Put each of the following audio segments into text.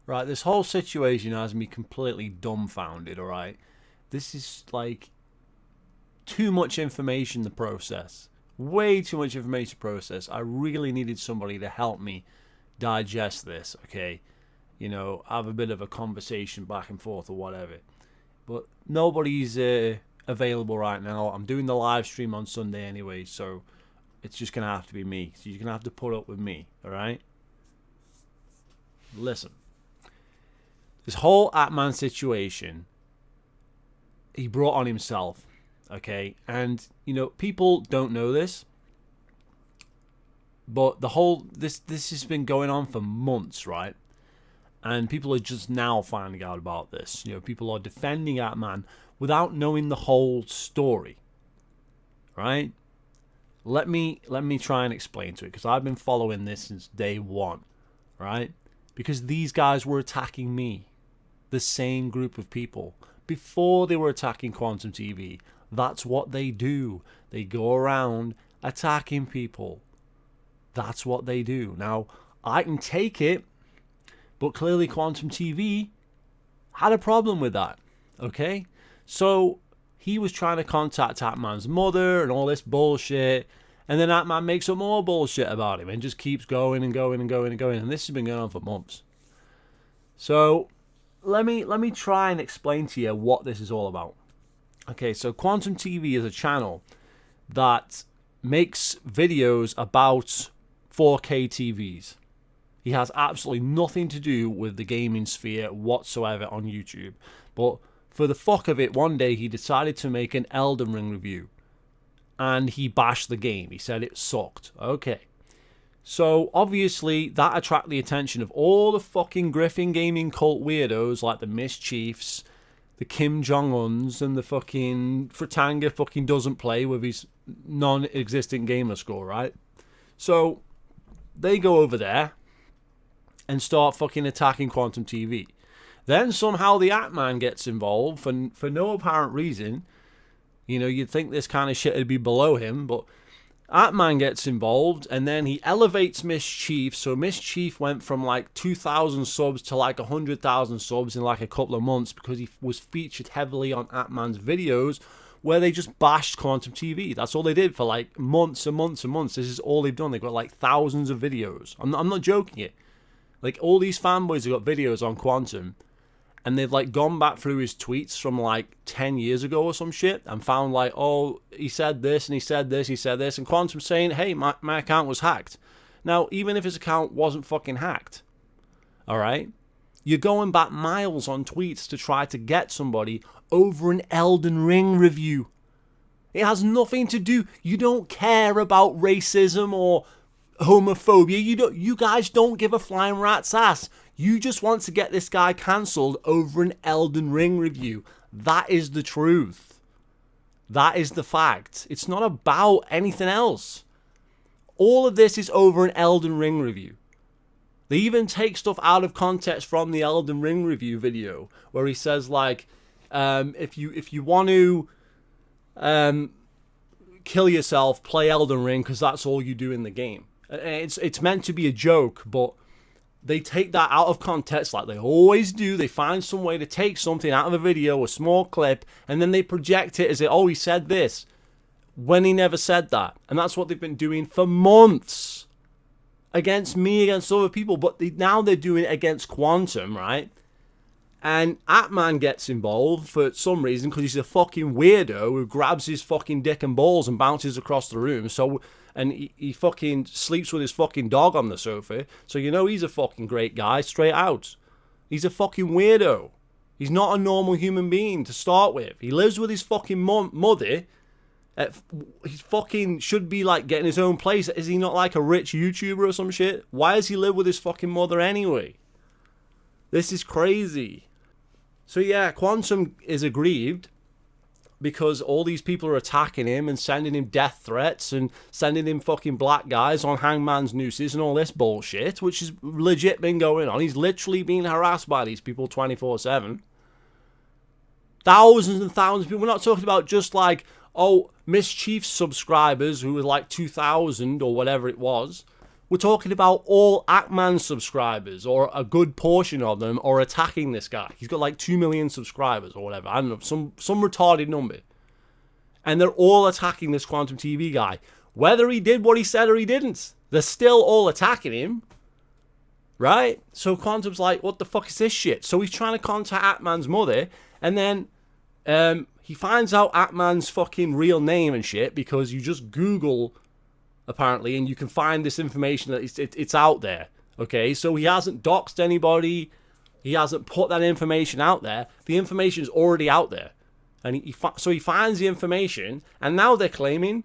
Right, this whole situation has me completely dumbfounded, alright? This is like too much information to process. Way too much information to process. I really needed somebody to help me digest this, okay? Have a bit of a conversation back and forth or whatever. But nobody's available right now. I'm doing the live stream on Sunday anyway, so it's just going to have to be me. So you're going to have to put up with me, alright? Listen. This whole Atman situation, he brought on himself, okay? And, people don't know this, but this has been going on for months, right? And people are just now finding out about this. People are defending Atman without knowing the whole story, right? Let me try and explain to it, because I've been following this since day one, right? Because these guys were attacking me, the same group of people, before they were attacking Quantum TV. That's what they do. They go around attacking people. That's what they do. Now, I can take it, but clearly Quantum TV had a problem with that, okay? So he was trying to contact Atman's mother and all this bullshit, and then Atman makes up more bullshit about him and just keeps going and going and going and going, and this has been going on for months. So let me try and explain to you what this is all about. Okay, so Quantum TV is a channel that makes videos about 4K TVs. He has absolutely nothing to do with the gaming sphere whatsoever on YouTube. But for the fuck of it, one day he decided to make an Elden Ring review. And he bashed the game. He said it sucked. Okay. So, obviously, that attracted the attention of all the fucking Griffin gaming cult weirdos like the Mischiefs, the Kim Jong-uns, and the fucking Fratanga fucking doesn't play with his non-existent gamer score, right? So, they go over there and start fucking attacking Quantum TV. Then somehow the Atman gets involved for no apparent reason. You'd think this kind of shit would be below him, but Atman gets involved, and then he elevates Mischief. So Mischief went from like 2,000 subs to like 100,000 subs in like a couple of months because he was featured heavily on Atman's videos where they just bashed Quantum TV. That's all they did for like months and months and months. This is all they've done. They've got like thousands of videos. I'm not joking it. Like all these fanboys have got videos on Quantum, and they've like gone back through his tweets from like 10 years ago or some shit and found like, oh, he said this and he said this, he said this, and Quantum's saying, hey, my account was hacked. Now, even if his account wasn't fucking hacked, all right, you're going back miles on tweets to try to get somebody over an Elden Ring review. It has nothing to do, you don't care about racism or homophobia. You guys don't give a flying rat's ass. You just want to get this guy cancelled over an Elden Ring review. That is the truth. That is the fact. It's not about anything else. All of this is over an Elden Ring review. They even take stuff out of context from the Elden Ring review video where he says like, if you want to kill yourself, play Elden Ring because that's all you do in the game. It's meant to be a joke, but they take that out of context like they always do. They find some way to take something out of a video, a small clip, and then they project it as if, oh, he said this, when he never said that. And that's what they've been doing for months. Against me, against other people, but now they're doing it against Quantum, right? And Atman gets involved for some reason because he's a fucking weirdo who grabs his fucking dick and balls and bounces across the room. And he fucking sleeps with his fucking dog on the sofa. So he's a fucking great guy straight out. He's a fucking weirdo. He's not a normal human being to start with. He lives with his fucking mother. He fucking should be like getting his own place. Is he not like a rich YouTuber or some shit? Why does he live with his fucking mother anyway? This is crazy. So yeah, Quantum is aggrieved because all these people are attacking him and sending him death threats and sending him fucking black guys on hangman's nooses and all this bullshit, which has legit been going on. He's literally being harassed by these people 24/7. Thousands and thousands of people. We're not talking about just like, oh, Mischief subscribers who were like 2,000 or whatever it was. We're talking about all Atman subscribers, or a good portion of them, are attacking this guy. He's got like 2 million subscribers or whatever. I don't know, some retarded number. And they're all attacking this Quantum TV guy. Whether he did what he said or he didn't, they're still all attacking him. Right? So Quantum's like, what the fuck is this shit? So he's trying to contact Atman's mother, and then he finds out Atman's fucking real name and shit, because you just Google, apparently, and you can find this information that it's out there. Okay? So he hasn't doxed anybody. He hasn't put that information out there. The information is already out there. And so he finds the information, and now they're claiming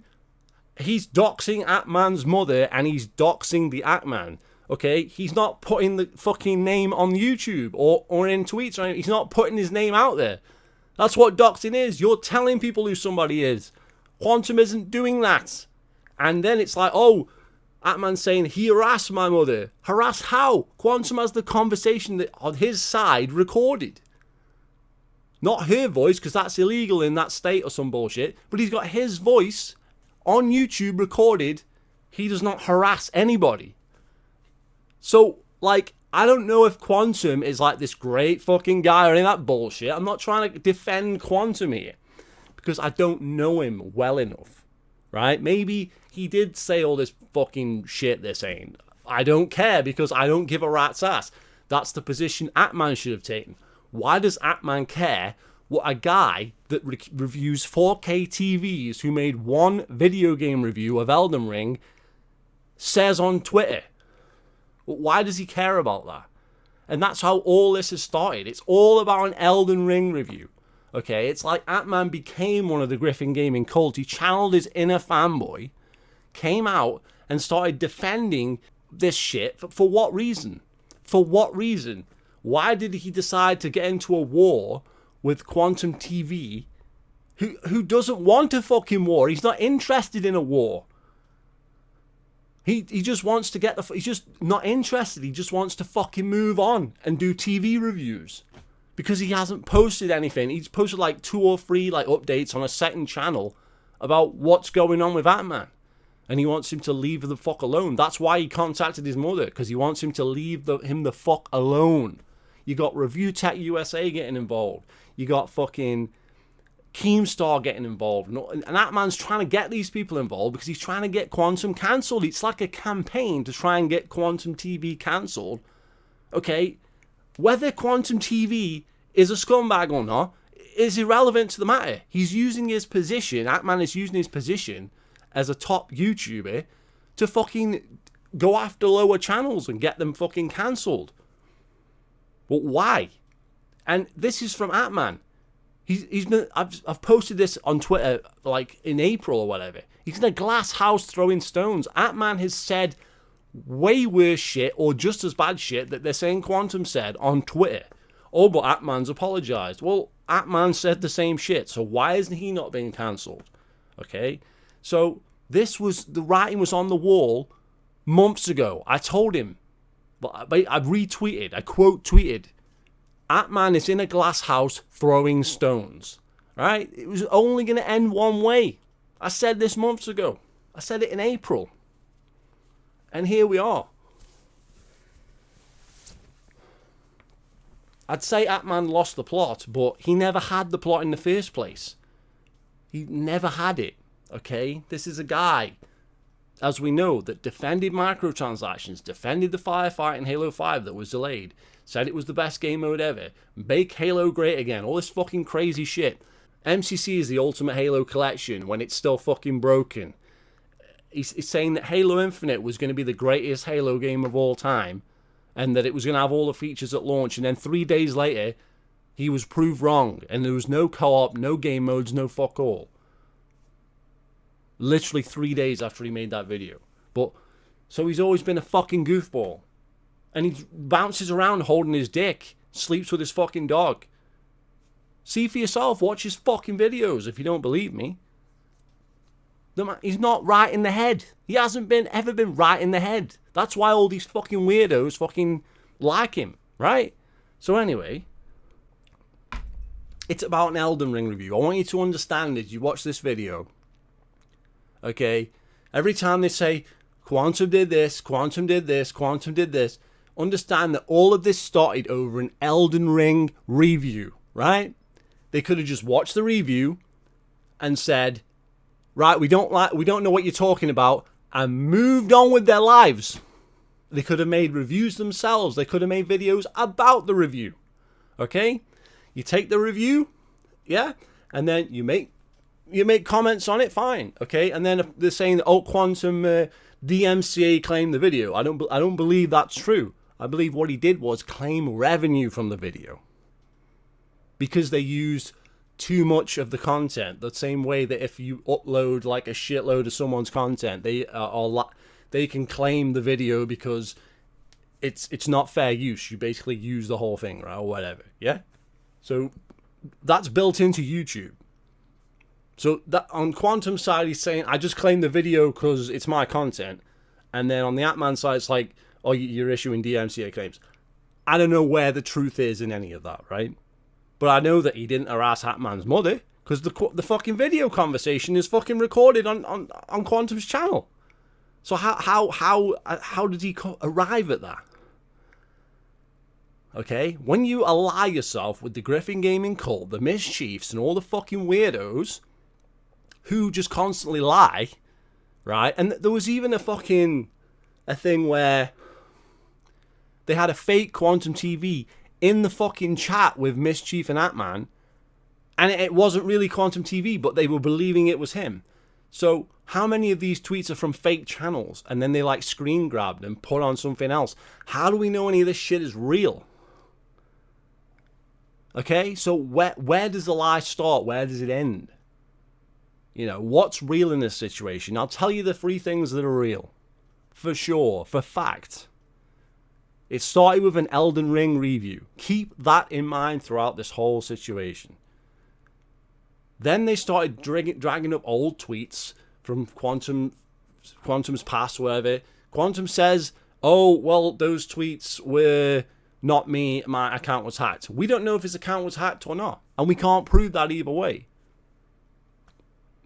he's doxing Atman's mother, and he's doxing the Atman. Okay? He's not putting the fucking name on YouTube or in tweets or anything. He's not putting his name out there. That's what doxing is. You're telling people who somebody is. Quantum isn't doing that. And then it's like, oh, Atman's saying he harassed my mother. Harass how? Quantum has the conversation that on his side recorded. Not her voice, because that's illegal in that state or some bullshit. But he's got his voice on YouTube recorded. He does not harass anybody. So, like, I don't know if Quantum is like this great fucking guy or any of that bullshit. I'm not trying to defend Quantum here, because I don't know him well enough. Right? Maybe he did say all this fucking shit they're saying. I don't care, because I don't give a rat's ass. That's the position Atman should have taken. Why does Atman care what a guy that reviews 4K TVs who made one video game review of Elden Ring says on Twitter? Why does he care about that? And that's how all this has started. It's all about an Elden Ring review. Okay, it's like Atman became one of the Griffin Gaming cult. He channeled his inner fanboy, came out and started defending this shit. For what reason? For what reason? Why did he decide to get into a war with Quantum TV, who doesn't want a fucking war? He's not interested in a war. He just wants to get he's just not interested. He just wants to fucking move on and do TV reviews. Because he hasn't posted anything. He's posted like 2 or 3 like updates on a second channel about what's going on with Atman. And he wants him to leave the fuck alone. That's why he contacted his mother, because he wants him to leave him the fuck alone. You got Review Tech USA getting involved. You got fucking Keemstar getting involved. And Atman's trying to get these people involved because he's trying to get Quantum cancelled. It's like a campaign to try and get Quantum TV cancelled. Okay? Whether Quantum TV is a scumbag or not is irrelevant to the matter. He's using his position, Atman is using his position as a top YouTuber to fucking go after lower channels and get them fucking cancelled. But why? And this is from Atman. He's been. I've posted this on Twitter like in April or whatever. He's in a glass house throwing stones. Atman has said way worse shit or just as bad shit that they're saying Quantum said on Twitter. Oh, but Atman's apologized. Well, Atman said the same shit. So why isn't he not being cancelled? Okay. So the writing was on the wall months ago. I told him. But I retweeted, I quote tweeted, Atman is in a glass house throwing stones. Right? It was only going to end one way. I said this months ago. I said it in April. And here we are. I'd say Atman lost the plot, but he never had the plot in the first place. He never had it. Okay? This is a guy, as we know, that defended microtransactions, defended the firefight in Halo 5 that was delayed, said it was the best game mode ever, make Halo great again, all this fucking crazy shit. MCC is the ultimate Halo collection when it's still fucking broken. He's saying that Halo Infinite was going to be the greatest Halo game of all time, and that it was going to have all the features at launch, and then 3 days later, he was proved wrong, and there was no co-op, no game modes, no fuck all. Literally 3 days after he made that video. But, so he's always been a fucking goofball. And he bounces around holding his dick, sleeps with his fucking dog. See for yourself, watch his fucking videos if you don't believe me. He's not right in the head. He hasn't ever been right in the head. That's why all these fucking weirdos fucking like him, right? So anyway, it's about an Elden Ring review. I want you to understand as you watch this video. Okay, every time they say Quantum did this, Quantum did this, Quantum did this. Understand that all of this started over an Elden Ring review, right? They could have just watched the review and said, right, we don't know what you're talking about, and moved on with their lives. They could have made reviews themselves. They could have made videos about the review. Okay? You take the review, yeah, and then you make comments on it, fine, okay? And then if they're saying that, oh, Quantum DMCA claimed the video. I don't believe that's true. I believe what he did was claim revenue from the video because they used too much of the content. The same way that if you upload like a shitload of someone's content, they can claim the video because it's not fair use. You basically use the whole thing, right, or whatever. Yeah. So that's built into YouTube. So that on Quantum's side, he's saying, I just claim the video because it's my content. And then on the Atman side, it's like, oh, you're issuing DMCA claims. I don't know where the truth is in any of that, right? But I know that he didn't harass Atman's mother because the fucking video conversation is fucking recorded on Quantum's channel. So how did he arrive at that? Okay, when you ally yourself with the Griffin Gaming cult, the mischiefs, and all the fucking weirdos who just constantly lie, right? And there was even a thing where they had a fake Quantum TV in the fucking chat with Mischief and Atman, and it wasn't really Quantum TV, but they were believing it was him. So how many of these tweets are from fake channels, and then they like screen grabbed and put on something else? How do we know any of this shit is real? Okay, so where does the lie start? Where does it end? You know, what's real in this situation? I'll tell you the 3 things that are real. For sure, for fact. It started with an Elden Ring review. Keep that in mind throughout this whole situation. Then they started dragging up old tweets from Quantum's past, wherever. Quantum says, oh, well, those tweets were not me, my account was hacked. We don't know if his account was hacked or not. And we can't prove that either way.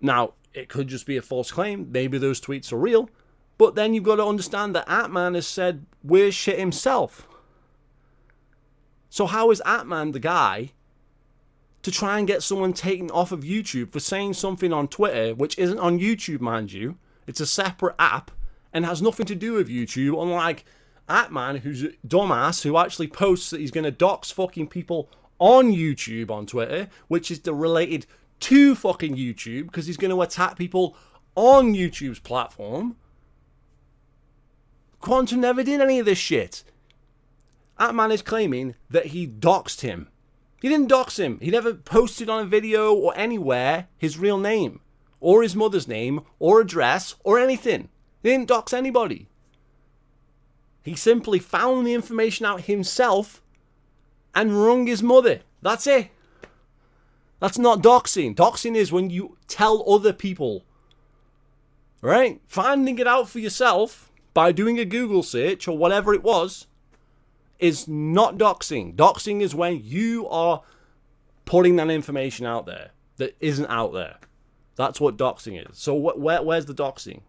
Now, it could just be a false claim. Maybe those tweets are real. But then you've got to understand that Atman has said weird shit himself. So how is Atman the guy to try and get someone taken off of YouTube for saying something on Twitter, which isn't on YouTube, mind you? It's a separate app and has nothing to do with YouTube, unlike Atman, who's a dumbass, who actually posts that he's going to dox fucking people on YouTube on Twitter, which is related to fucking YouTube, because he's going to attack people on YouTube's platform. Quantum never did any of this shit. Atman is claiming that he doxed him. He didn't dox him. He never posted on a video or anywhere his real name, or his mother's name, or address, or anything. He didn't dox anybody. He simply found the information out himself and rung his mother. That's it. That's not doxing. Doxing is when you tell other people. Right? Finding it out for yourself by doing a Google search or whatever it was is not doxing. Doxing is when you are putting that information out there that isn't out there. That's what doxing is. So where's the doxing?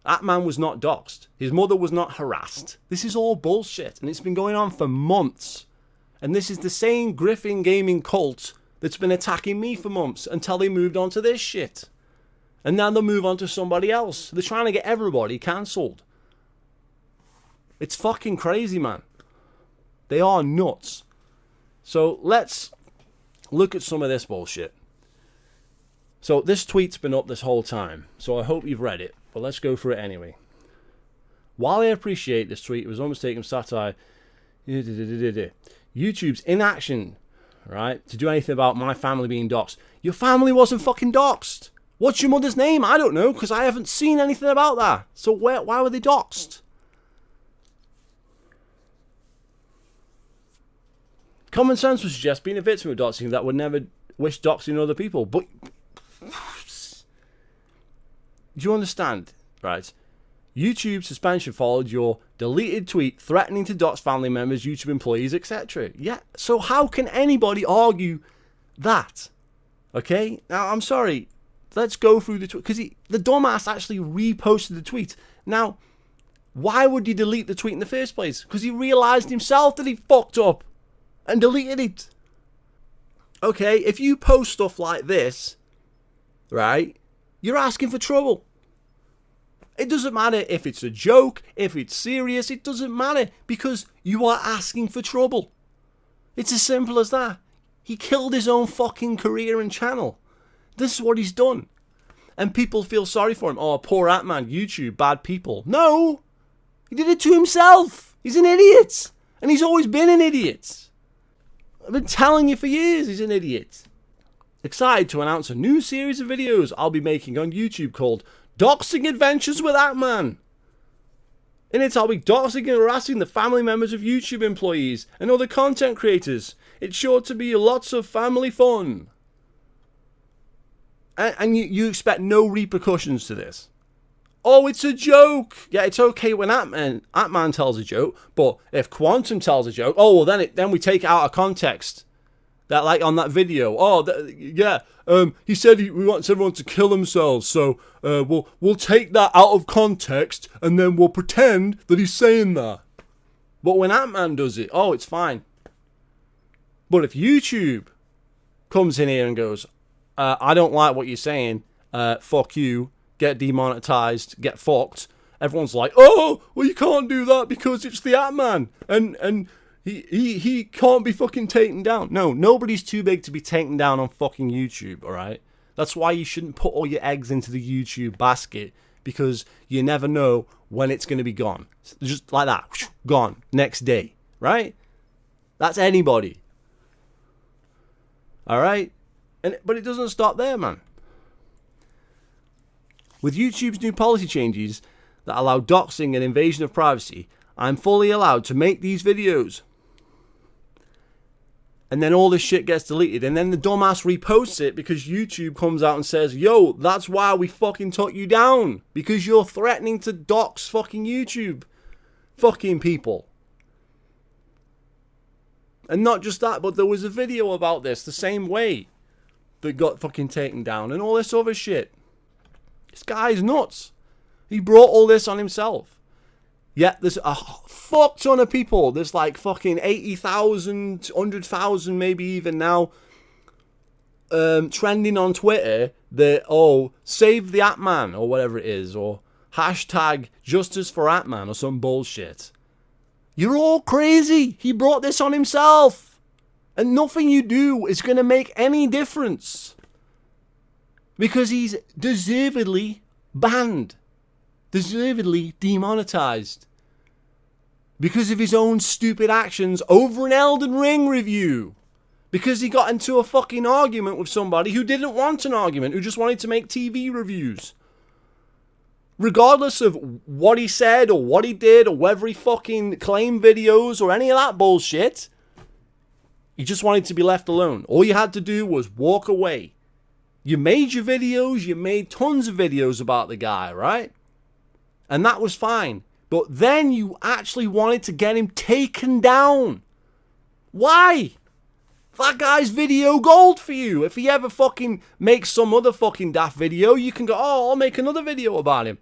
Atman was not doxed. His mother was not harassed. This is all bullshit, and it's been going on for months. And this is the same Griffin Gaming cult that's been attacking me for months until they moved on to this shit. And now they'll move on to somebody else. They're trying to get everybody cancelled. It's fucking crazy, man. They are nuts. So let's look at some of this bullshit. So this tweet's been up this whole time, so I hope you've read it, but let's go through it anyway. While I appreciate this tweet, it was almost taken satire. YouTube's inaction, right, to do anything about my family being doxxed. Your family wasn't fucking doxxed. What's your mother's name? I don't know, because I haven't seen anything about that. So why were they doxxed? Common sense would suggest being a victim of doxing that would never wish doxing other people. But do you understand? Right. YouTube suspension followed your deleted tweet threatening to dox family members, YouTube employees, etc. Yeah. So how can anybody argue that? Okay. Now I'm sorry. let's go through the tweet. Because the dumbass actually reposted the tweet. Now, why would he delete the tweet in the first place? Because he realised himself that he fucked up and deleted it. Okay, if you post stuff like this, right, you're asking for trouble. It doesn't matter if it's a joke, if it's serious, it doesn't matter, because you are asking for trouble. It's as simple as that. He killed his own fucking career and channel. This is what he's done. And people feel sorry for him. Oh, poor Ant-Man, YouTube, bad people. No! He did it to himself. He's an idiot. And he's always been an idiot. I've been telling you for years he's an idiot. Excited to announce a new series of videos I'll be making on YouTube called Doxing Adventures with Ant-Man. In it, I'll be doxing and harassing the family members of YouTube employees and other content creators. It's sure to be lots of family fun. And you expect no repercussions to this. Oh, it's a joke. Yeah, it's okay when Ant-Man tells a joke, but if Quantum tells a joke, oh, well, then we take it out of context. That, like on that video. Oh, he said he wants everyone to kill themselves, so we'll take that out of context and then we'll pretend that he's saying that. But when Ant-Man does it, oh, it's fine. But if YouTube comes in here and goes, I don't like what you're saying, fuck you, get demonetized, get fucked, everyone's like, oh, well, you can't do that because it's the Ant-Man, and he can't be fucking taken down. No, nobody's too big to be taken down on fucking YouTube, alright? That's why you shouldn't put all your eggs into the YouTube basket, because you never know when it's going to be gone. Just like that, gone, next day, right? That's anybody. Alright? But it doesn't stop there, man. With YouTube's new policy changes that allow doxing and invasion of privacy, I'm fully allowed to make these videos. And then all this shit gets deleted. And then the dumbass reposts it because YouTube comes out and says, yo, that's why we fucking took you down. Because you're threatening to dox fucking YouTube. Fucking people. And not just that, but there was a video about this the same way that got fucking taken down and all this other shit. This guy's nuts. He brought all this on himself. Yet there's a fuck ton of people. There's like fucking 80,000, 100,000 maybe even now trending on Twitter that, oh, save the Ant-Man or whatever it is, or hashtag justice for Ant-Man or some bullshit. You're all crazy. He brought this on himself. And nothing you do is going to make any difference. Because he's deservedly banned. Deservedly demonetized. Because of his own stupid actions over an Elden Ring review. Because he got into a fucking argument with somebody who didn't want an argument, who just wanted to make TV reviews. Regardless of what he said or what he did or whether he fucking claimed videos or any of that bullshit, he just wanted to be left alone. All you had to do was walk away. You made your videos, you made tons of videos about the guy, right? And that was fine. But then you actually wanted to get him taken down. Why? That guy's video gold for you. If he ever fucking makes some other fucking daft video, you can go, oh, I'll make another video about him.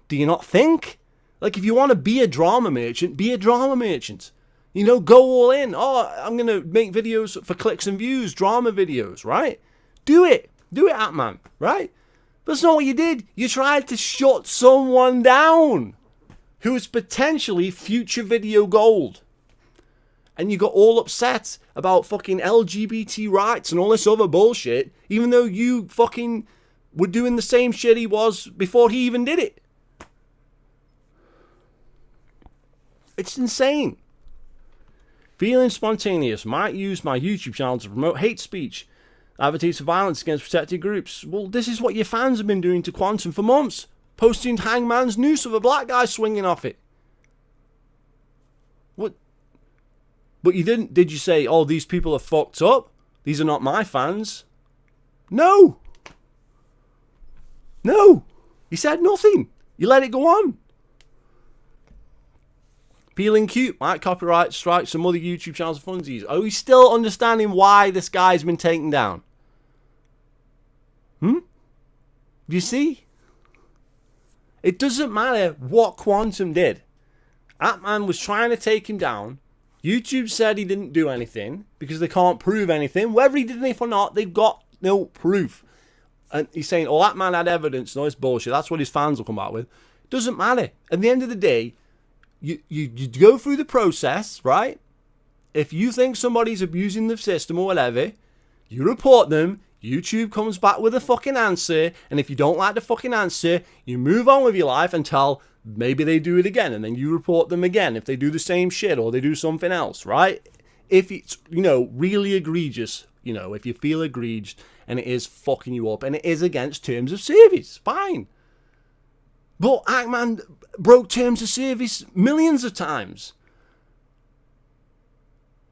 Do you not think? Like, if you want to be a drama merchant, be a drama merchant. You know, go all in. Oh, I'm going to make videos for clicks and views, drama videos, right? Do it. Do it, Ant-Man, right? But that's not what you did. You tried to shut someone down who is potentially future video gold. And you got all upset about fucking LGBT rights and all this other bullshit, even though you fucking were doing the same shit he was before he even did it. It's insane. Feeling spontaneous, might use my YouTube channel to promote hate speech, advocates for violence against protected groups. Well, this is what your fans have been doing to Quantum for months. Posting Hangman's noose of a black guy swinging off it. What? But you didn't, did you say, oh, these people are fucked up? These are not my fans. No. No. You said nothing. You let it go on. Feeling cute, might copyright strike some other YouTube channels for funsies. Are we still understanding why this guy's been taken down? You see? It doesn't matter what Quantum did. Atman was trying to take him down. YouTube said he didn't do anything because they can't prove anything. Whether he did anything or not, they've got no proof. And he's saying, oh, Atman had evidence. No, it's bullshit. That's what his fans will come out with. Doesn't matter. At the end of the day, you go through the process, right? If you think somebody's abusing the system or whatever, you report them. YouTube comes back with a fucking answer. And if you don't like the fucking answer, you move on with your life until maybe they do it again. And then you report them again if they do the same shit or they do something else, right? If it's, really egregious, if you feel egregious and it is fucking you up and it is against terms of service, fine. But Atman broke terms of service millions of times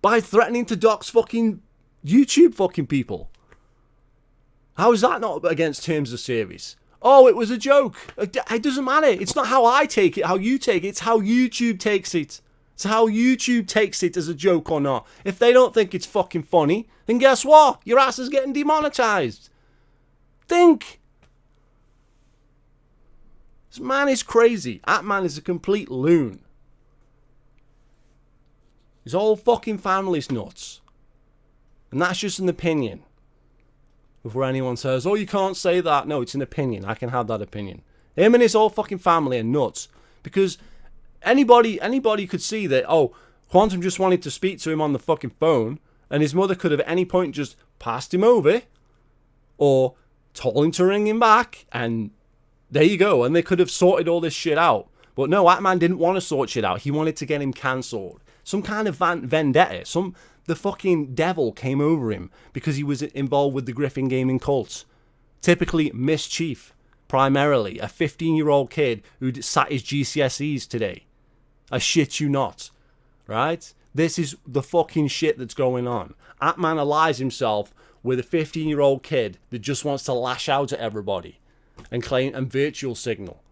by threatening to dox fucking YouTube fucking people. How is that not against terms of service? Oh, it was a joke. It doesn't matter. It's not how I take it, how you take it. It's how YouTube takes it. It's how YouTube takes it as a joke or not. If they don't think it's fucking funny, then guess what? Your ass is getting demonetized. Think. This man is crazy. Atman is a complete loon. His whole fucking family's nuts. And that's just an opinion. Before anyone says, oh, you can't say that. No, it's an opinion. I can have that opinion. Him and his whole fucking family are nuts. Because anybody could see that, oh, Quantum just wanted to speak to him on the fucking phone. And his mother could have at any point just passed him over. Or told him to ring him back. And there you go. And they could have sorted all this shit out. But no, Atman didn't want to sort shit out. He wanted to get him cancelled. Some kind of vendetta. The fucking devil came over him because he was involved with the Griffin gaming cult. Typically mischief. Primarily. A 15-year-old kid who sat his GCSEs today. I shit you not. Right? This is the fucking shit that's going on. Atman allies himself with a 15-year-old kid that just wants to lash out at everybody. And claim and virtual signal.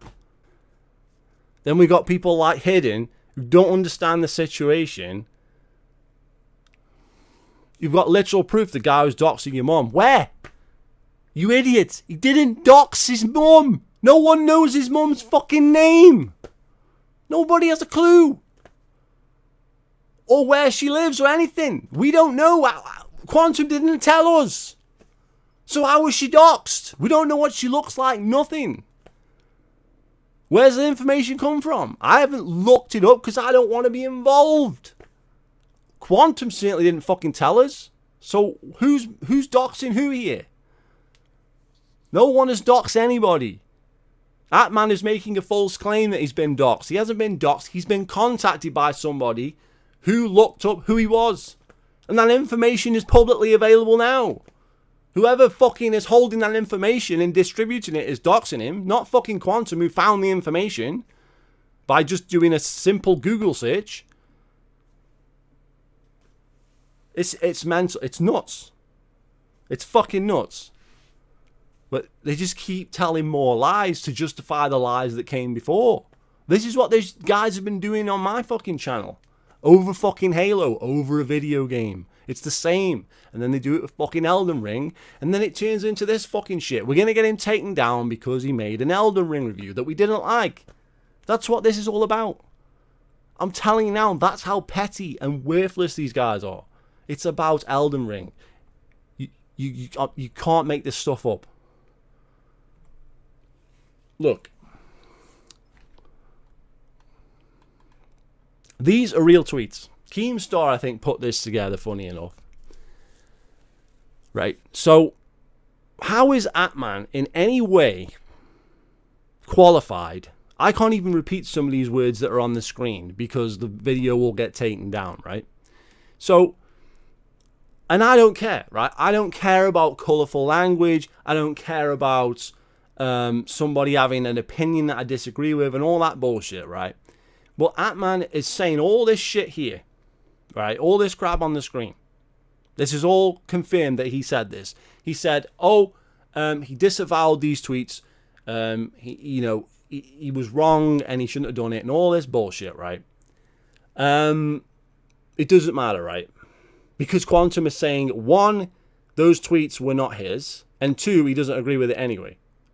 Then we got people like Hidden who don't understand the situation. You've got literal proof the guy was doxing your mum. Where? You idiot. He didn't dox his mum. No one knows his mum's fucking name. Nobody has a clue. Or where she lives or anything. We don't know. Quantum didn't tell us. So how was she doxed? We don't know what she looks like. Nothing. Where's the information come from? I haven't looked it up because I don't want to be involved. Quantum certainly didn't fucking tell us. So who's doxing who here? No one has doxed anybody. Atman is making a false claim that he's been doxed. He hasn't been doxed. He's been contacted by somebody who looked up who he was. And that information is publicly available now. Whoever fucking is holding that information and distributing it is doxing him. Not fucking Quantum who found the information by just doing a simple Google search. It's mental. It's nuts. It's fucking nuts. But they just keep telling more lies to justify the lies that came before. This is what these guys have been doing on my fucking channel. Over fucking Halo. Over a video game. It's the same. And then they do it with fucking Elden Ring. And then it turns into this fucking shit. We're going to get him taken down because he made an Elden Ring review that we didn't like. That's what this is all about. I'm telling you now, that's how petty and worthless these guys are. It's about Elden Ring. You can't make this stuff up. Look. These are real tweets. Keemstar, I think, put this together, funny enough. Right. So, how is Atman in any way qualified? I can't even repeat some of these words that are on the screen because the video will get taken down, right? So, and I don't care, right? I don't care about colourful language. I don't care about somebody having an opinion that I disagree with and all that bullshit, right? But Atman is saying all this shit here, right? All this crap on the screen. This is all confirmed that he said this. He said, he disavowed these tweets. He was wrong and he shouldn't have done it and all this bullshit, right? It doesn't matter, right? Because Quantum is saying, one, those tweets were not his, and two, he doesn't agree with it anyway.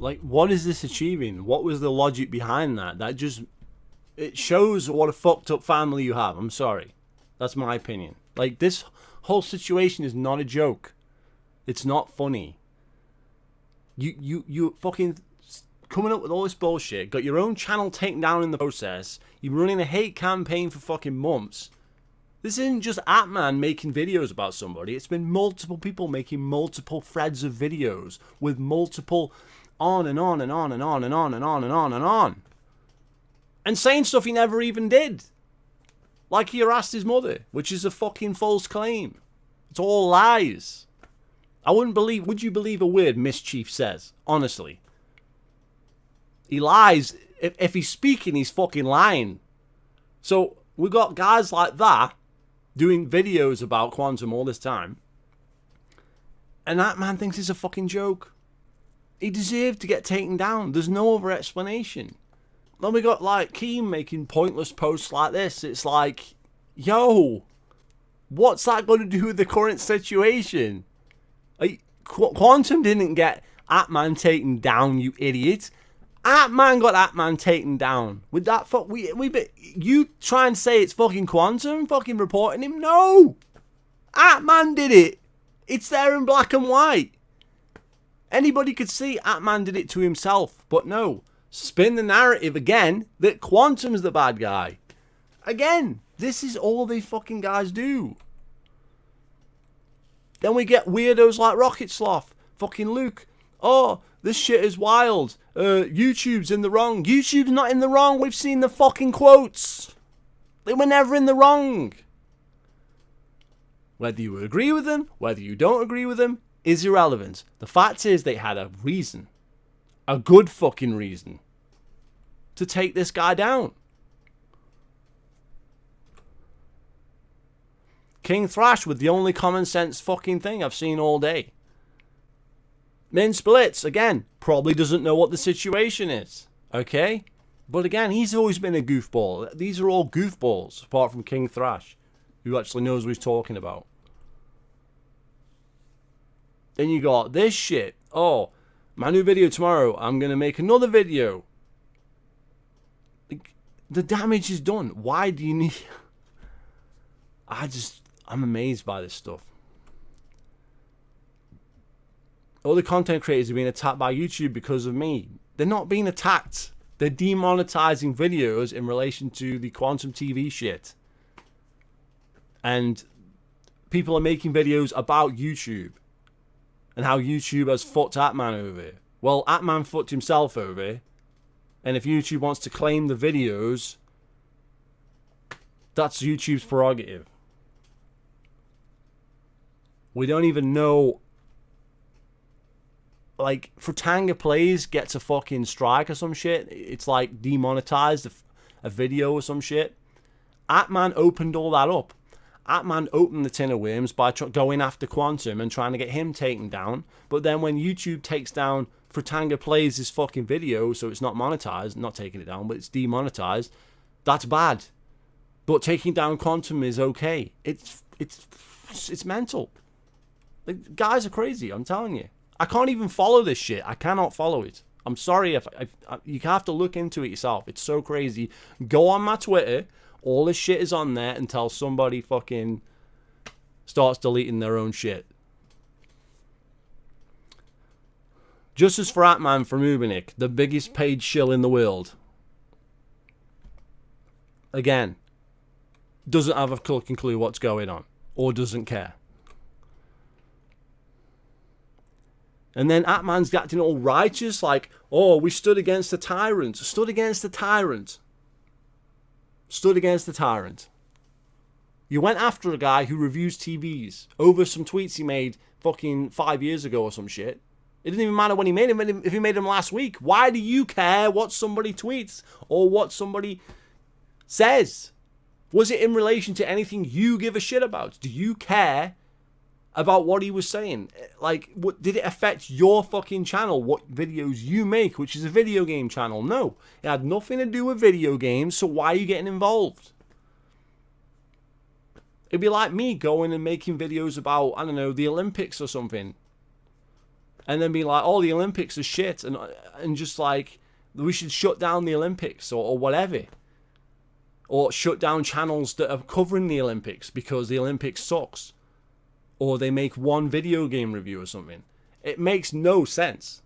Like, what is this achieving? What was the logic behind that? It shows what a fucked up family you have. I'm sorry. That's my opinion. Like, this whole situation is not a joke. It's not funny. You fucking coming up with all this bullshit, got your own channel taken down in the process, you're running a hate campaign for fucking months. This isn't just Atman making videos about somebody, it's been multiple people making multiple threads of videos with multiple on and on and on and on and on and on and on and on. And saying stuff he never even did. Like he harassed his mother, which is a fucking false claim. It's all lies. Would you believe a word Mischief says? Honestly. He lies. If he's speaking, he's fucking lying. So we've got guys like that doing videos about Quantum all this time. And that man thinks it's a fucking joke. He deserved to get taken down. There's no other explanation. Then we got like Keem making pointless posts like this. It's like, yo, what's that going to do with the current situation? Like, Quantum didn't get Atman taken down, you idiot. Atman got Atman taken down. With that you try and say it's fucking Quantum fucking reporting him? No! Atman did it. It's there in black and white. Anybody could see Atman did it to himself, but no. Spin the narrative again that Quantum's the bad guy. Again, this is all these fucking guys do. Then we get weirdos like Rocket Sloth, fucking Luke. Oh, this shit is wild. YouTube's in the wrong. YouTube's not in the wrong. We've seen the fucking quotes. They were never in the wrong. Whether you agree with them, whether you don't agree with them, is irrelevant. The fact is they had a reason. A good fucking reason. To take this guy down. King Thrash with the only common sense fucking thing I've seen all day. Min Splits, again, probably doesn't know what the situation is. Okay? But again, he's always been a goofball. These are all goofballs, apart from King Thrash, who actually knows what he's talking about. Then you got this shit. Oh, my new video tomorrow. I'm going to make another video. The damage is done. Why do you need... I'm amazed by this stuff. All the content creators are being attacked by YouTube because of me. They're not being attacked. They're demonetizing videos in relation to the Quantum TV shit. And people are making videos about YouTube. And how YouTube has fucked Atman over. Well, Atman fucked himself over. And if YouTube wants to claim the videos, that's YouTube's prerogative. We don't even know. Like, Frutanga Plays gets a fucking strike or some shit. It's like demonetized a video or some shit. Atman opened all that up. Atman opened the tin of worms by going after Quantum and trying to get him taken down. But then when YouTube takes down Frutanga Plays' fucking video, so it's not monetized, not taking it down, but it's demonetized, that's bad. But taking down Quantum is okay. It's mental. Like, guys are crazy, I'm telling you. I can't even follow this shit. I cannot follow it. I'm sorry. If you have to look into it yourself. It's so crazy. Go on my Twitter. All this shit is on there until somebody fucking starts deleting their own shit. Justice for Atman from Ubernick, the biggest paid shill in the world. Again, doesn't have a fucking clue what's going on. Or doesn't care. And then Atman's acting all righteous, like, oh, we stood against the tyrant. Stood against the tyrant. Stood against the tyrant. You went after a guy who reviews TVs over some tweets he made fucking 5 years ago or some shit. It didn't even matter when he made him, if he made them last week. Why do you care what somebody tweets or what somebody says? Was it in relation to anything you give a shit about? Do you care about what he was saying? Like, what did it affect your fucking channel, what videos you make, which is a video game channel? No, it had nothing to do with video games, so why are you getting involved? It'd be like me going and making videos about, I don't know, the Olympics or something. and then be like, oh, the Olympics are shit, and just like, we should shut down the Olympics or whatever. Or shut down channels that are covering the Olympics because the Olympics sucks. Or they make one video game review or something. It makes no sense.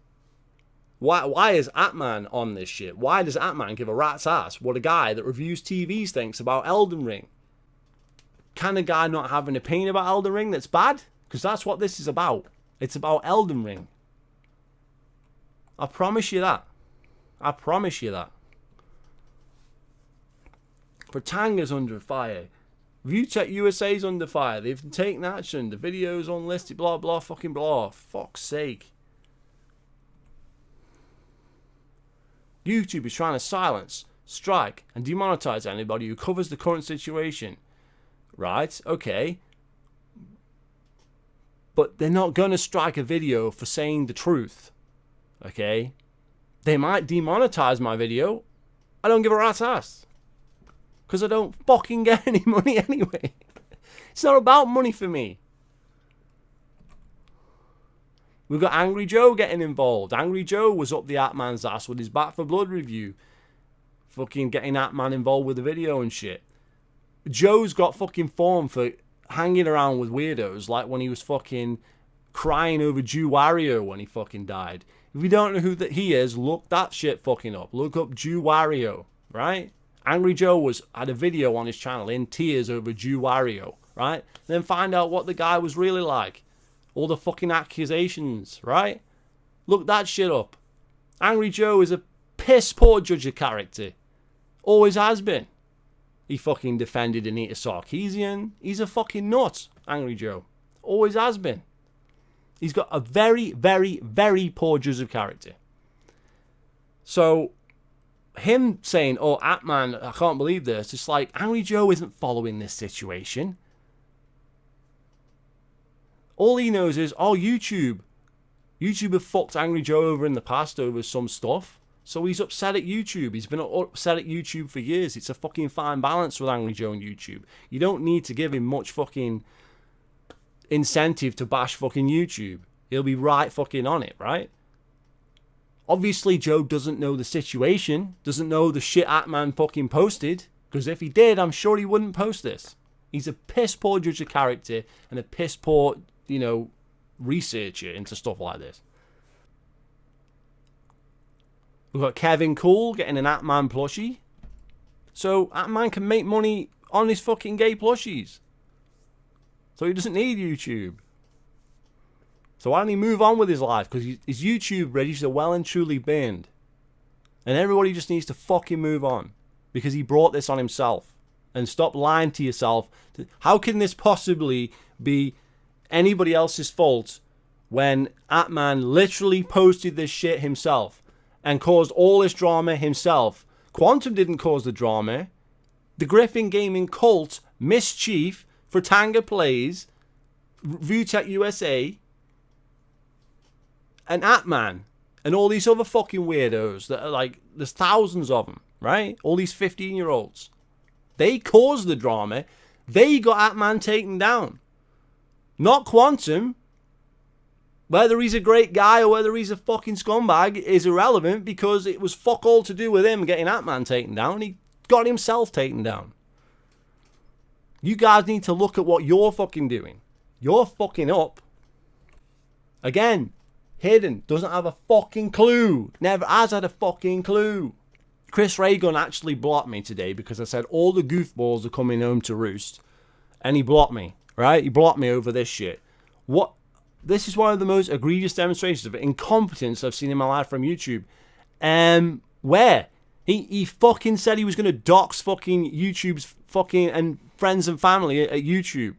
Why is Atman on this shit? Why does Atman give a rat's ass what a guy that reviews TVs thinks about Elden Ring? Can a guy not have an opinion about Elden Ring that's bad? Because that's what this is about. It's about Elden Ring. I promise you that. I promise you that. Pratanga's under fire. ViewTech USA's under fire. They've taken action. The video's unlisted. Blah, blah, fucking blah. Fuck's sake. YouTube is trying to silence, strike, and demonetize anybody who covers the current situation. Right? Okay. But they're not going to strike a video for saying the truth. Okay? They might demonetize my video. I don't give a rat's ass. Because I don't fucking get any money anyway. It's not about money for me. We've got Angry Joe getting involved. Angry Joe was up the Atman's ass with his Back for Blood review. Fucking getting Atman involved with the video and shit. Joe's got fucking form for hanging around with weirdos, like when he was fucking crying over Jew Wario when he fucking died. If you don't know who that he is, look that shit fucking up. Look up Jew Wario, right? Angry Joe had a video on his channel in tears over Jew Wario, right? Then find out what the guy was really like. All the fucking accusations, right? Look that shit up. Angry Joe is a piss poor judge of character. Always has been. He fucking defended Anita Sarkeesian. He's a fucking nut, Angry Joe. Always has been. He's got a very, very, very poor judge of character. So him saying, oh, Atman, I can't believe this. It's like, Angry Joe isn't following this situation. All he knows is, oh, YouTube have fucked Angry Joe over in the past over some stuff. So he's upset at YouTube. He's been upset at YouTube for years. It's a fucking fine balance with Angry Joe and YouTube. You don't need to give him much fucking incentive to bash fucking YouTube. He'll be right fucking on it, right? Obviously, Joe doesn't know the situation, doesn't know the shit Atman fucking posted, because if he did, I'm sure he wouldn't post this. He's a piss poor judge of character and a piss poor, researcher into stuff like this. We've got Kevin Cool getting an Atman plushie. So Atman can make money on his fucking gay plushies. So he doesn't need YouTube. So why don't he move on with his life? Because his YouTube register well and truly banned. And everybody just needs to fucking move on. Because he brought this on himself. And stop lying to yourself. How can this possibly be anybody else's fault when Atman literally posted this shit himself and caused all this drama himself? Quantum didn't cause the drama. The Griffin Gaming cult, Mischief, Fratanga Plays, ViewTech USA, and Atman, and all these other fucking weirdos that are like, there's thousands of them, right? All these 15-year-olds. They caused the drama. They got Atman taken down. Not Quantum. Whether he's a great guy or whether he's a fucking scumbag is irrelevant, because it was fuck all to do with him getting Atman taken down. He got himself taken down. You guys need to look at what you're fucking doing. You're fucking up. Again, hidden. Doesn't have a fucking clue. Never has had a fucking clue. Chris Raygun actually blocked me today because I said all the goofballs are coming home to roost. And he blocked me, right? He blocked me over this shit. What? This is one of the most egregious demonstrations of incompetence I've seen in my life from YouTube. Where? He fucking said he was going to dox fucking YouTube's fucking and friends and family at YouTube.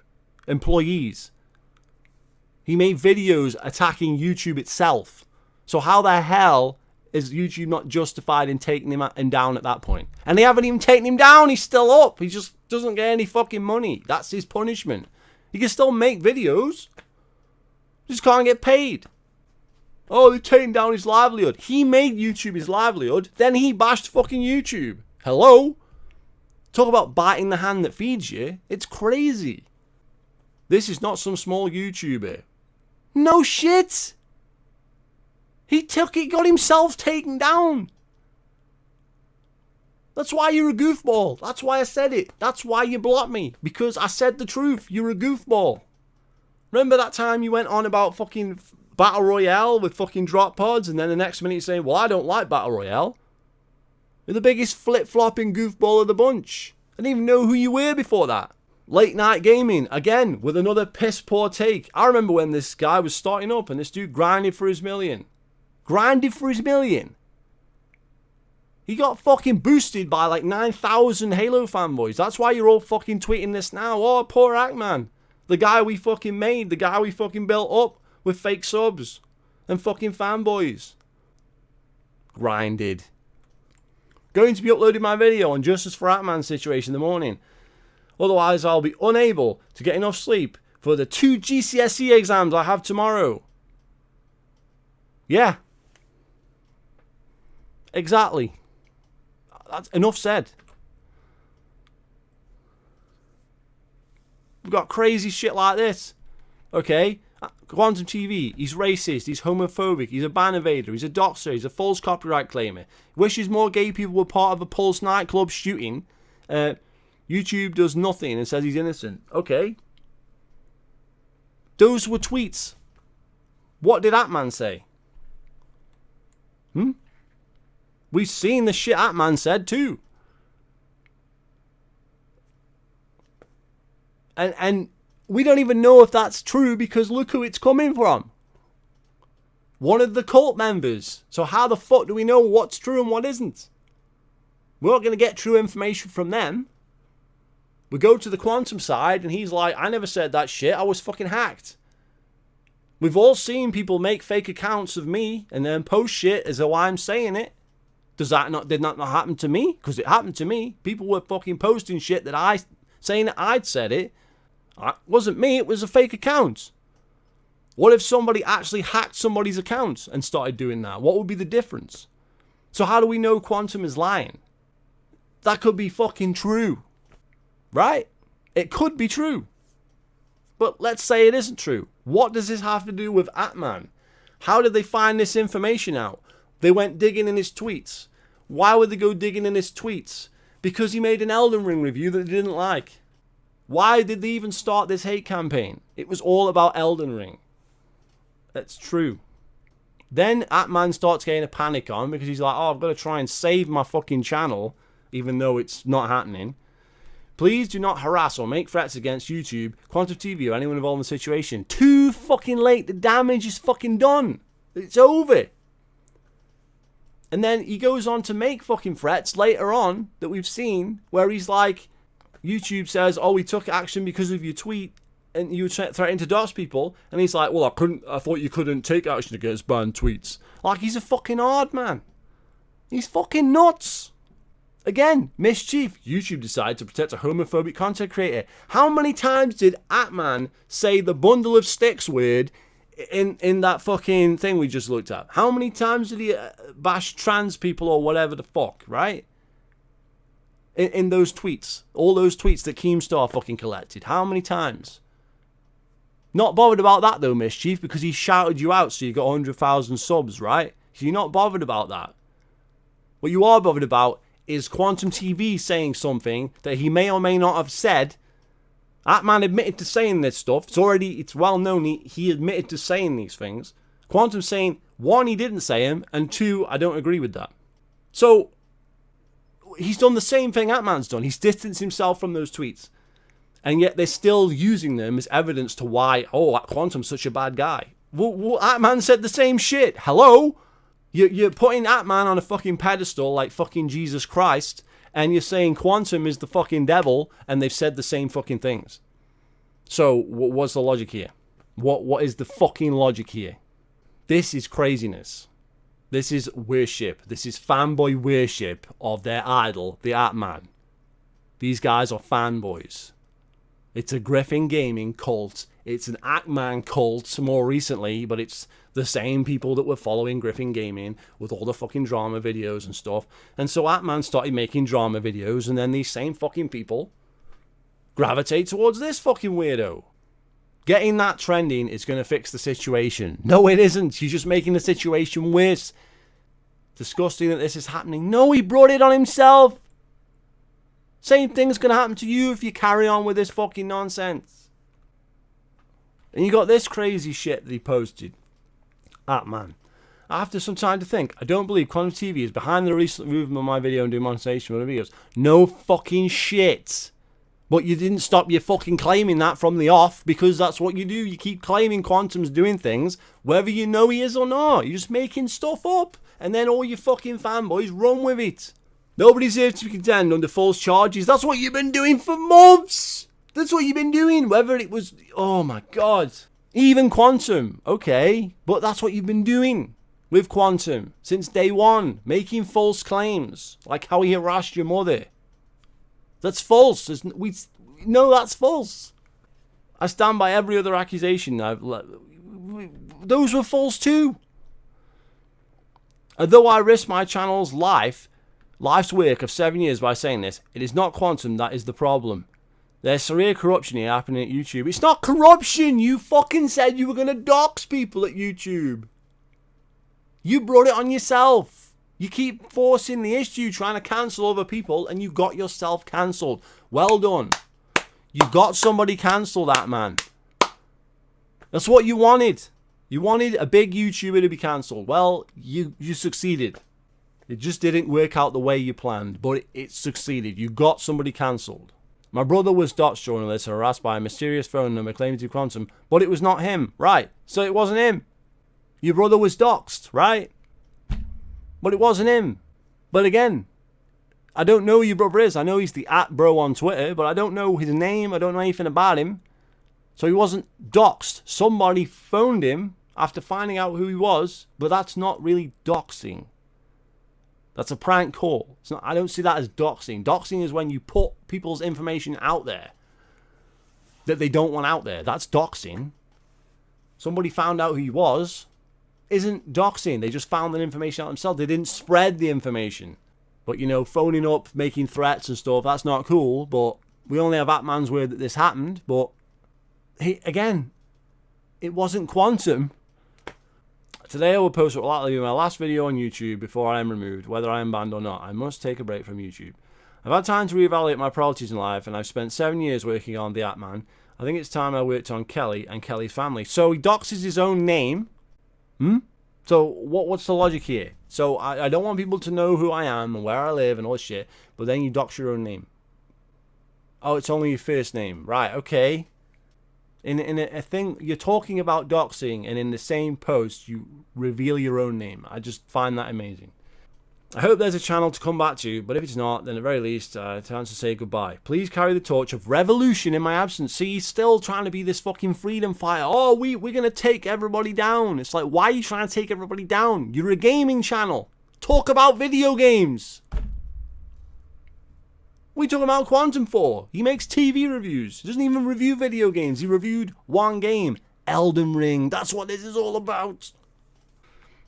Employees. He made videos attacking YouTube itself. So how the hell is YouTube not justified in taking him down at that point? And they haven't even taken him down. He's still up. He just doesn't get any fucking money. That's his punishment. He can still make videos. Just can't get paid. Oh, they're taking down his livelihood. He made YouTube his livelihood. Then he bashed fucking YouTube. Hello? Talk about biting the hand that feeds you. It's crazy. This is not some small YouTuber. No shit. He got himself taken down. That's why you're a goofball. That's why I said it. That's why you blocked me. Because I said the truth. You're a goofball. Remember that time you went on about fucking Battle Royale with fucking drop pods, and then the next minute you're saying, well, I don't like Battle Royale. You're the biggest flip-flopping goofball of the bunch. I didn't even know who you were before that. Late night gaming, again, with another piss poor take. I remember when this guy was starting up and this dude grinded for his million. Grinded for his million. He got fucking boosted by like 9,000 Halo fanboys. That's why you're all fucking tweeting this now. Oh, poor Ackman. The guy we fucking made. The guy we fucking built up with fake subs and fucking fanboys. Grinded. Going to be uploading my video on Justice for Ackman's situation in the morning. Otherwise, I'll be unable to get enough sleep for the 2 GCSE exams I have tomorrow. Yeah. Exactly. That's enough said. We've got crazy shit like this. Okay? Quantum TV, he's racist, he's homophobic, he's a ban evader, he's a doxer, he's a false copyright claimer. Wishes more gay people were part of a Pulse nightclub shooting. YouTube does nothing and says he's innocent. Okay. Those were tweets. What did that man say? We've seen the shit that man said too. And we don't even know if that's true because look who it's coming from. One of the cult members. So how the fuck do we know what's true and what isn't? We're not going to get true information from them. We go to the quantum side and he's like, I never said that shit. I was fucking hacked. We've all seen people make fake accounts of me and then post shit as though I'm saying it. Did that not happen to me? Because it happened to me. People were fucking posting shit that saying that I'd said it. It wasn't me, it was a fake account. What if somebody actually hacked somebody's account and started doing that? What would be the difference? So how do we know Quantum is lying? That could be fucking true. Right? It could be true. But let's say it isn't true. What does this have to do with Atman? How did they find this information out? They went digging in his tweets. Why would they go digging in his tweets? Because he made an Elden Ring review that they didn't like. Why did they even start this hate campaign? It was all about Elden Ring. That's true. Then Atman starts getting a panic on because he's like, oh, I've got to try and save my fucking channel, even though it's not happening. Please do not harass or make threats against YouTube, Quantum TV, or anyone involved in the situation. Too fucking late. The damage is fucking done. It's over. And then he goes on to make fucking threats later on that we've seen where he's like, YouTube says, oh, we took action because of your tweet and you threatened to dox people. And he's like, well, I thought you couldn't take action against banned tweets. Like, he's a fucking hard man. He's fucking nuts. Again, mischief. YouTube decided to protect a homophobic content creator. How many times did Atman say the bundle of sticks word in that fucking thing we just looked at? How many times did he bash trans people or whatever the fuck, right? In those tweets. All those tweets that Keemstar fucking collected. How many times? Not bothered about that though, mischief, because he shouted you out so you got 100,000 subs, right? So you're not bothered about that. What you are bothered about is Quantum TV saying something that he may or may not have said. That man admitted to saying this stuff. It's well known he admitted to saying these things. Quantum saying, one, he didn't say him, and two, I don't agree with that. So, he's done the same thing Atman's done. He's distanced himself from those tweets. And yet they're still using them as evidence to why, oh, Quantum's such a bad guy. Well, Atman said the same shit. Hello? You're putting Atman on a fucking pedestal like fucking Jesus Christ, and you're saying Quantum is the fucking devil, and they've said the same fucking things. So, what's the logic here? What is the fucking logic here? This is craziness. This is worship. This is fanboy worship of their idol, the Atman. These guys are fanboys. It's a Griffin Gaming cult. It's an Atman cult more recently, but it's the same people that were following Griffin Gaming with all the fucking drama videos and stuff. And so Atman started making drama videos, and then these same fucking people gravitate towards this fucking weirdo. Getting that trending is going to fix the situation. No, it isn't. You're just making the situation worse. Disgusting that this is happening. No, he brought it on himself. Same thing's going to happen to you if you carry on with this fucking nonsense. And you got this crazy shit that he posted. Man. After some time to think, I don't believe Quantum TV is behind the recent movement of my video and demonstration of the videos. No fucking shit. But you didn't stop your fucking claiming that from the off, because that's what you do. You keep claiming Quantum's doing things, whether you know he is or not. You're just making stuff up, and then all your fucking fanboys run with it. Nobody's here to be condemned under false charges. That's what you've been doing for months. That's what you've been doing. Whether it was, oh my God, even Quantum, okay, but that's what you've been doing with Quantum since day one, making false claims, like how he harassed your mother. That's false. No, that's false. I stand by every other accusation. Those were false too. Although I risked my channel's life's work of 7 years by saying this, it is not Quantum that is the problem. There's severe corruption here happening at YouTube. It's not corruption. You fucking said you were going to dox people at YouTube. You brought it on yourself. You keep forcing the issue, trying to cancel other people, and you got yourself cancelled. Well done. You got somebody cancelled, that man. That's what you wanted. You wanted a big YouTuber to be cancelled. Well, you succeeded. It just didn't work out the way you planned, but it succeeded. You got somebody cancelled. My brother was doxed during this, harassed by a mysterious phone number claiming to be Quantum, but it was not him. Right, so it wasn't him. Your brother was doxed, right? But it wasn't him. But again, I don't know who your brother is. I know he's the @bro on Twitter, but I don't know his name. I don't know anything about him. So he wasn't doxed. Somebody phoned him after finding out who he was, but that's not really doxing. That's a prank call. It's not, I don't see that as doxing. Doxing is when you put people's information out there that they don't want out there. That's doxing. Somebody found out who he was. Isn't doxing. They just found that information out themselves. They didn't spread the information. But, you know, phoning up, making threats and stuff, that's not cool. But we only have Atman's word that this happened. But, again, it wasn't Quantum. Today I will post what will likely be my last video on YouTube before I am removed, whether I am banned or not. I must take a break from YouTube. I've had time to reevaluate my priorities in life, and I've spent 7 years working on the Atman. I think it's time I worked on Kelly and Kelly's family. So he doxes his own name. So what's the logic here? So I don't want people to know who I am and where I live and all this shit, but then you dox your own name. Oh, it's only your first name. Right, okay. In a thing, you're talking about doxing, and in the same post, you reveal your own name. I just find that amazing. I hope there's a channel to come back to, but if it's not, then at the very least, time to say goodbye. Please carry the torch of revolution in my absence. See, he's still trying to be this fucking freedom fighter. Oh, we're going to take everybody down. It's like, why are you trying to take everybody down? You're a gaming channel. Talk about video games. What are you talking about Quantum for? He makes TV reviews. He doesn't even review video games. He reviewed one game, Elden Ring. That's what this is all about.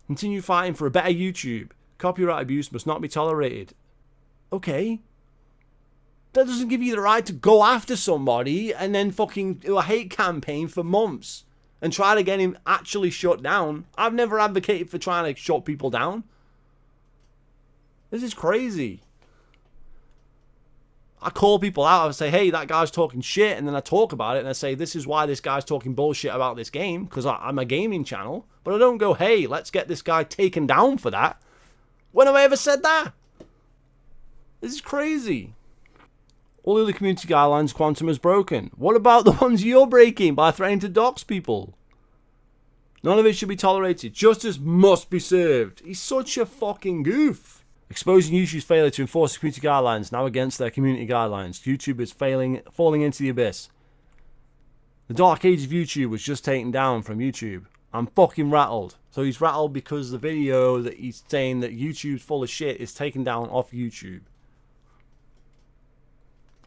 Continue fighting for a better YouTube. Copyright abuse must not be tolerated. Okay. That doesn't give you the right to go after somebody and then fucking do a hate campaign for months and try to get him actually shut down. I've never advocated for trying to shut people down. This is crazy. I call people out. I say, hey, that guy's talking shit. And then I talk about it. And I say, this is why this guy's talking bullshit about this game. Because I'm a gaming channel. But I don't go, hey, let's get this guy taken down for that. When have I ever said that? This is crazy. All the other community guidelines Quantum has broken. What about the ones you're breaking by threatening to dox people? None of it should be tolerated. Justice must be served. He's such a fucking goof. Exposing YouTube's failure to enforce the community guidelines, now against their community guidelines. YouTube is falling into the abyss. The dark age of YouTube was just taken down from YouTube. I'm fucking rattled. So he's rattled because the video that he's saying that YouTube's full of shit is taken down off YouTube.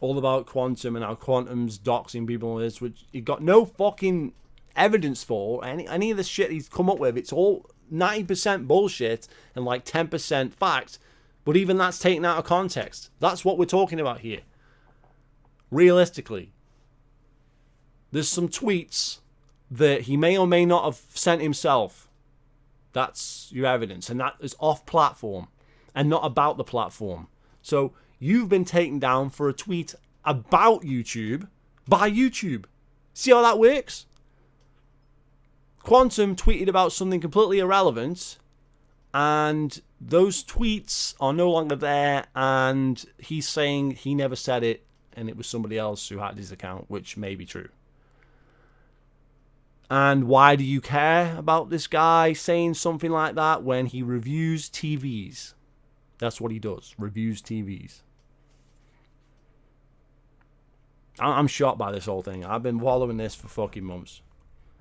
All about Quantum and how Quantum's doxing people and this, which he got no fucking evidence for. Any of the shit he's come up with, it's all 90% bullshit and like 10% fact. But even that's taken out of context. That's what we're talking about here. Realistically. There's some tweets that he may or may not have sent himself. That's your evidence. And that is off platform and not about the platform. So you've been taken down for a tweet about YouTube by YouTube. See how that works? Quantum tweeted about something completely irrelevant, and those tweets are no longer there, and he's saying he never said it, and it was somebody else who hacked his account, which may be true. And why do you care about this guy saying something like that when he reviews TVs? That's what he does, reviews TVs. I'm shocked by this whole thing. I've been following this for fucking months.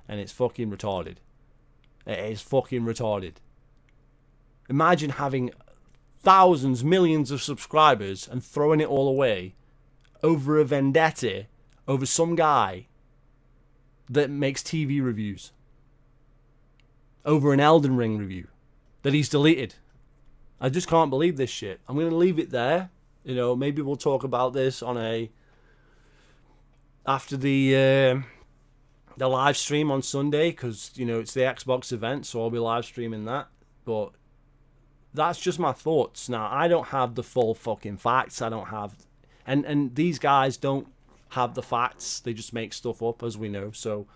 And it's fucking retarded. It is fucking retarded. Imagine having thousands, millions of subscribers and throwing it all away over a vendetta over some guy that makes TV reviews. Over an Elden Ring review that he's deleted. I just can't believe this shit. I'm going to leave it there. You know, maybe we'll talk about this on after the live stream on Sunday, because, you know, it's the Xbox event, so I'll be live streaming that. But that's just my thoughts. Now, I don't have the full fucking facts. I don't have... And these guys don't have the facts. They just make stuff up, as we know. So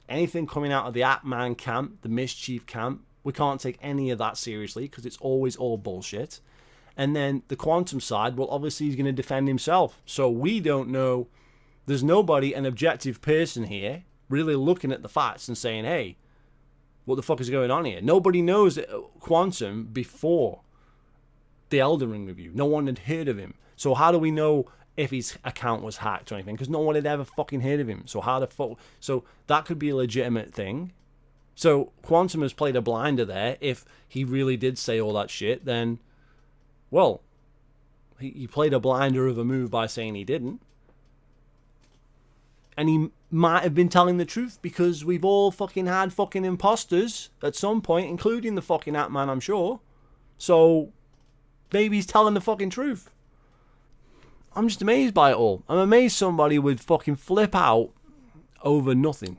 anything coming out of the Atman camp, the Mischief camp, we can't take any of that seriously, because it's always all bullshit. And then the Quantum side, well, obviously he's going to defend himself. So we don't know. There's nobody, an objective person here, really looking at the facts and saying, hey, what the fuck is going on here? Nobody knows Quantum before the Elden Ring review. No one had heard of him. So how do we know if his account was hacked or anything? Because no one had ever fucking heard of him. So how the fuck... So that could be a legitimate thing. So Quantum has played a blinder there. If he really did say all that shit, then, well, he played a blinder of a move by saying he didn't. And he might have been telling the truth, because we've all fucking had fucking imposters at some point, including the fucking Atman, I'm sure. So maybe he's telling the fucking truth. I'm just amazed by it all. I'm amazed somebody would fucking flip out over nothing.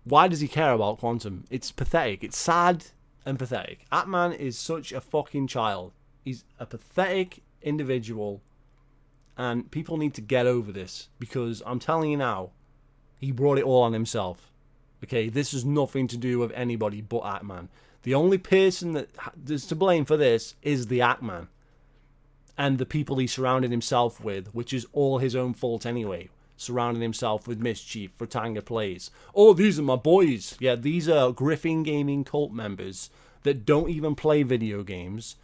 Why does he care about Quantum? It's pathetic. It's sad and pathetic. Atman is such a fucking child. He's a pathetic individual. And people need to get over this, because I'm telling you now, he brought it all on himself. Okay, this has nothing to do with anybody but Atman. The only person that is to blame for this is the Atman. And the people he surrounded himself with, which is all his own fault anyway. Surrounding himself with Mischief, Rotanga Plays. Oh, these are my boys. Yeah, these are Griffin Gaming cult members that don't even play video games,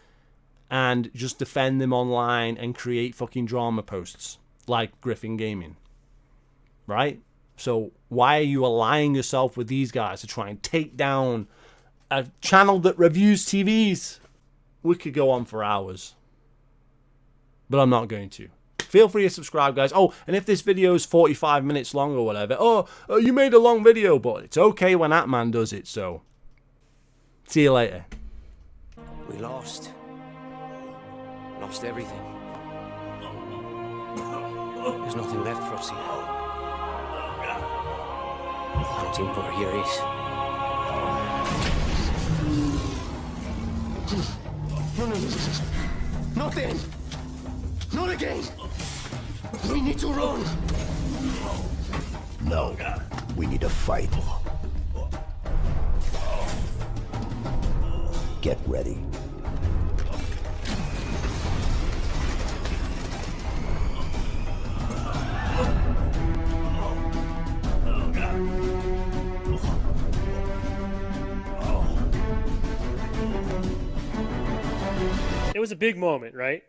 and just defend them online and create fucking drama posts like Griffin Gaming. Right? So why are you allying yourself with these guys to try and take down a channel that reviews TVs? We could go on for hours, but I'm not going to. Feel free to subscribe, guys. Oh, and if this video is 45 minutes long or whatever, you made a long video, but it's okay when Atman does it, so see you later. We lost everything. There's nothing left for us here. Hunting for here is. No. Not then. Not again. We need to run. No, we need to fight. Get ready. It was a big moment, right?